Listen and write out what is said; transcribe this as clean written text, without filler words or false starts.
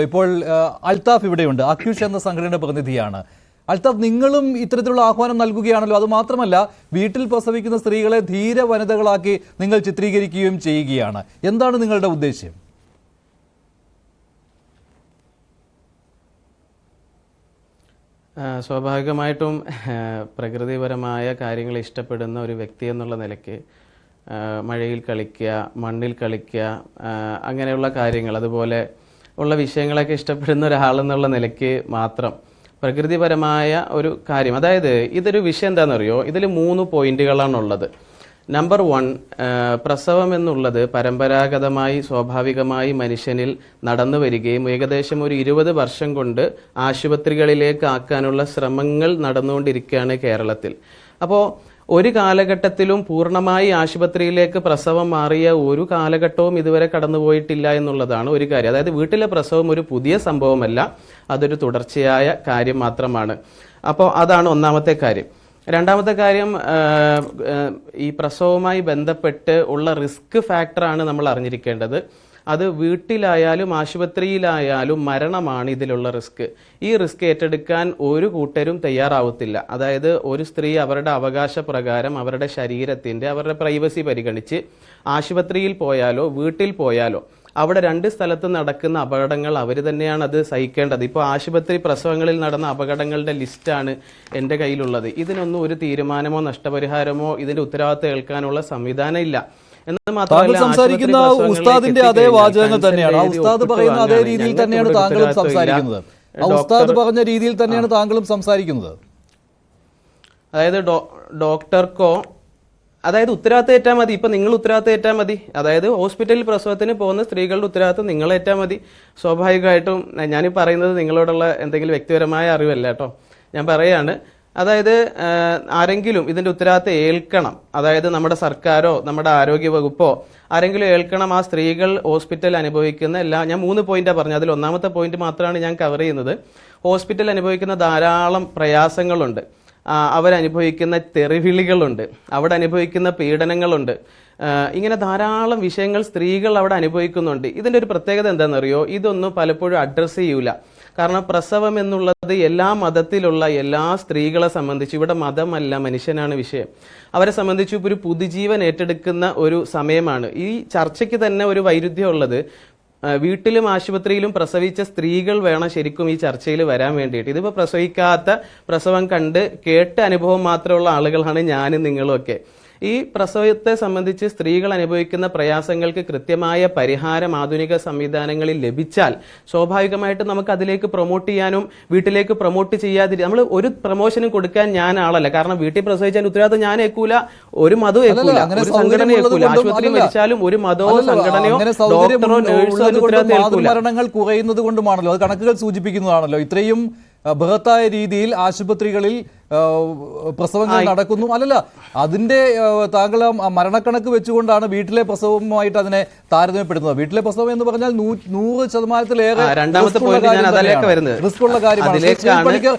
ഇപ്പോൾ അൽത്താഫ് ഇവിടെയുണ്ട്. അക്യൂഷ് എന്ന സംഘടനയുടെ പ്രതിനിധിയാണ്. അൽത്താഫ്, നിങ്ങളും ഇത്തരത്തിലുള്ള ആഹ്വാനം നൽകുകയാണല്ലോ. അത് മാത്രമല്ല, വീട്ടിൽ പ്രസവിക്കുന്ന സ്ത്രീകളെ ധീര വനിതകളാക്കി നിങ്ങൾ ചിത്രീകരിക്കുകയും ചെയ്യുകയാണ്. എന്താണ് നിങ്ങളുടെ ഉദ്ദേശ്യം? സ്വാഭാവികമായിട്ടും പ്രകൃതിപരമായ കാര്യങ്ങൾ ഇഷ്ടപ്പെടുന്ന ഒരു വ്യക്തി എന്നുള്ള നിലയ്ക്ക് മഴയിൽ കളിക്കുക, മണ്ണിൽ കളിക്കുക, അങ്ങനെയുള്ള കാര്യങ്ങൾ, അതുപോലെ ഉള്ള വിഷയങ്ങളൊക്കെ ഇഷ്ടപ്പെടുന്ന ഒരാളെന്നുള്ള നിലയ്ക്ക് മാത്രം പ്രകൃതിപരമായ ഒരു കാര്യം, അതായത് ഇതൊരു വിഷയം എന്താണെന്നറിയോ, ഇതിൽ 3 പോയിന്റുകളാണുള്ളത്. നമ്പർ 1, പ്രസവം എന്നുള്ളത് പരമ്പരാഗതമായി സ്വാഭാവികമായി മനുഷ്യനിൽ നടന്നു വരികയും ഏകദേശം ഒരു 20 വർഷം കൊണ്ട് ആശുപത്രികളിലേക്ക് ആക്കാനുള്ള ശ്രമങ്ങൾ നടന്നുകൊണ്ടിരിക്കുകയാണ് കേരളത്തിൽ. അപ്പോൾ ഒരു കാലഘട്ടത്തിലും പൂർണ്ണമായി ആശുപത്രിയിലേക്ക് പ്രസവം മാറിയ ഒരു കാലഘട്ടവും ഇതുവരെ കടന്നുപോയിട്ടില്ല എന്നുള്ളതാണ് ഒരു കാര്യം. അതായത് വീട്ടിലെ പ്രസവം ഒരു പുതിയ സംഭവമല്ല, അതൊരു തുടർച്ചയായ കാര്യം മാത്രമാണ്. അപ്പോൾ അതാണ് ഒന്നാമത്തെ കാര്യം. രണ്ടാമത്തെ കാര്യം, ഈ പ്രസവവുമായി ബന്ധപ്പെട്ട് ഉള്ള റിസ്ക് ഫാക്ടറാണ് നമ്മൾ അറിഞ്ഞിരിക്കേണ്ടത്. അത് വീട്ടിലായാലും ആശുപത്രിയിലായാലും മരണമാണ് ഇതിലുള്ള റിസ്ക്. ഈ റിസ്ക് ഏറ്റെടുക്കാൻ ഒരു കൂട്ടരും തയ്യാറാവത്തില്ല. അതായത് ഒരു സ്ത്രീ അവരുടെ അവകാശ പ്രകാരം അവരുടെ ശരീരത്തിൻ്റെ, അവരുടെ പ്രൈവസി പരിഗണിച്ച് ആശുപത്രിയിൽ പോയാലോ വീട്ടിൽ പോയാലോ അവിടെ 2 സ്ഥലത്ത് നടക്കുന്ന അപകടങ്ങൾ അവർ തന്നെയാണ് അത് സഹിക്കേണ്ടത്. ഇപ്പോൾ ആശുപത്രി പ്രസവങ്ങളിൽ നടന്ന അപകടങ്ങളുടെ ലിസ്റ്റാണ് എൻ്റെ കയ്യിലുള്ളത്. ഇതിനൊന്നും ഒരു തീരുമാനമോ നഷ്ടപരിഹാരമോ ഇതിൻ്റെ ഉത്തരവാദിത്തം ഏൽക്കാനുള്ള സംവിധാനം ഇല്ല. സംസാരിക്കുന്ന ഉസ്താദിന്റെ അതേ വാചകങ്ങൾ തന്നെയാണ്, ഉസ്താദ് പറയുന്ന അതേ രീതിയിൽ തന്നെയാണ് താങ്കളും സംസാരിക്കുന്നത്. ഉസ്താദ് പറഞ്ഞ രീതിയിൽ തന്നെയാണ് താങ്കളും സംസാരിക്കുന്നത്. അതായത് ഡോക്ടർക്കോ, അതായത് ഉത്തരവാദിത്തം ഏറ്റാൽ മതി. ഇപ്പൊ നിങ്ങൾ ഉത്തരവാദിത്തം ഏറ്റാൽ മതി. അതായത് ഹോസ്പിറ്റലിൽ പ്രസവത്തിന് പോകുന്ന സ്ത്രീകളുടെ ഉത്തരവാദിത്തം നിങ്ങൾ ഏറ്റാൽ മതി. സ്വാഭാവികമായിട്ടും ഞാൻ പറയുന്നത് നിങ്ങളോടുള്ള എന്തെങ്കിലും വ്യക്തിപരമായ അറിവല്ല കേട്ടോ, ഞാൻ പറയാണ്. അതായത് ആരെങ്കിലും ഇതിന്റെ ഉത്തരവാദിത്തം ഏൽക്കണം. അതായത് നമ്മുടെ സർക്കാരോ നമ്മുടെ ആരോഗ്യ വകുപ്പോ ആരെങ്കിലും ഏൽക്കണം. ആ സ്ത്രീകൾ ഹോസ്പിറ്റൽ അനുഭവിക്കുന്ന ഞാൻ 3 പോയിന്റാണ് പറഞ്ഞത്. അതിൽ ഒന്നാമത്തെ പോയിന്റ് മാത്രമാണ് ഞാൻ കവർ ചെയ്യുന്നത്. ഹോസ്പിറ്റൽ അനുഭവിക്കുന്ന ധാരാളം പ്രയാസങ്ങളുണ്ട്, അവരനുഭവിക്കുന്ന തെറിവിളികളുണ്ട്, അവിടെ അനുഭവിക്കുന്ന പീഡനങ്ങളുണ്ട്. ഇങ്ങനെ ധാരാളം വിഷയങ്ങൾ സ്ത്രീകൾ അവിടെ അനുഭവിക്കുന്നുണ്ട്. ഇതിൻ്റെ ഒരു പ്രത്യേകത എന്താണെന്നറിയോ, ഇതൊന്നും പലപ്പോഴും അഡ്രസ്സ് ചെയ്യൂല. കാരണം പ്രസവം എന്നുള്ളത് എല്ലാ മതത്തിലുള്ള എല്ലാ സ്ത്രീകളെ സംബന്ധിച്ച്, ഇവിടെ മതമല്ല മനുഷ്യനാണ് വിഷയം, അവരെ സംബന്ധിച്ച് ഇപ്പോൾ ഒരു പുതുജീവൻ ഏറ്റെടുക്കുന്ന ഒരു സമയമാണ്. ഈ ചർച്ചയ്ക്ക് തന്നെ ഒരു വൈരുദ്ധ്യം ഉള്ളത്, വീട്ടിലും ആശുപത്രിയിലും പ്രസവിച്ച സ്ത്രീകൾ വേണം ശരിക്കും ഈ ചർച്ചയിൽ വരാൻ വേണ്ടിയിട്ട്. ഇതിപ്പോൾ പ്രസവിക്കാത്ത, പ്രസവം കണ്ട് കേട്ട അനുഭവം മാത്രമുള്ള ആളുകളാണ് ഞാനും നിങ്ങളും ഒക്കെ. ഈ പ്രസവത്തെ സംബന്ധിച്ച് സ്ത്രീകൾ അനുഭവിക്കുന്ന പ്രയാസങ്ങൾക്ക് കൃത്യമായ പരിഹാരം ആധുനിക സംവിധാനങ്ങളിൽ ലഭിച്ചാൽ സ്വാഭാവികമായിട്ടും നമുക്ക് അതിലേക്ക് പ്രൊമോട്ട് ചെയ്യാനും വീട്ടിലേക്ക് പ്രൊമോട്ട് നമ്മൾ ഒരു പ്രൊമോഷനും കൊടുക്കാൻ ഞാൻ ആളല്ല. കാരണം വീട്ടിൽ പ്രസവിച്ചാൽ ഉത്തരവാദിത്തം ഞാൻ ഏൽക്കൂല, ഒരു മതവും ഏൽക്കൂല, ഒരു സംഘടന ഏൽക്കൂല. ആശുപത്രി മരിച്ചാലും ഒരു മതമോ സംഘടനയോ ഡോക്ടറോ നേഴ്സോ ഉത്തരവാദിത്തം ഏൽക്കൂല. മരണങ്ങൾ കുറയുന്നത് കൊണ്ടുമാണല്ലോ, അത് കണക്കുകൾ സൂചിപ്പിക്കുന്നതാണല്ലോ. ഇത്രയും ബൃഹത്തായ രീതിയിൽ ആശുപത്രികളിൽ പ്രസവങ്ങൾ നടക്കുന്നു. അല്ലല്ല, അതിന്റെ താങ്കൾ മരണക്കണക്ക് വെച്ചുകൊണ്ടാണ് വീട്ടിലെ പ്രസവവുമായിട്ട് അതിനെ താരതമ്യപ്പെടുത്തുന്നത്. വീട്ടിലെ പ്രസവം എന്ന് പറഞ്ഞാൽ 100% രണ്ടാമത്തെ പോയിന്റ് ഞാൻ അതിലേക്ക് വരുന്നത് റിസ്ക് ഉള്ള കാര്യമാണ്.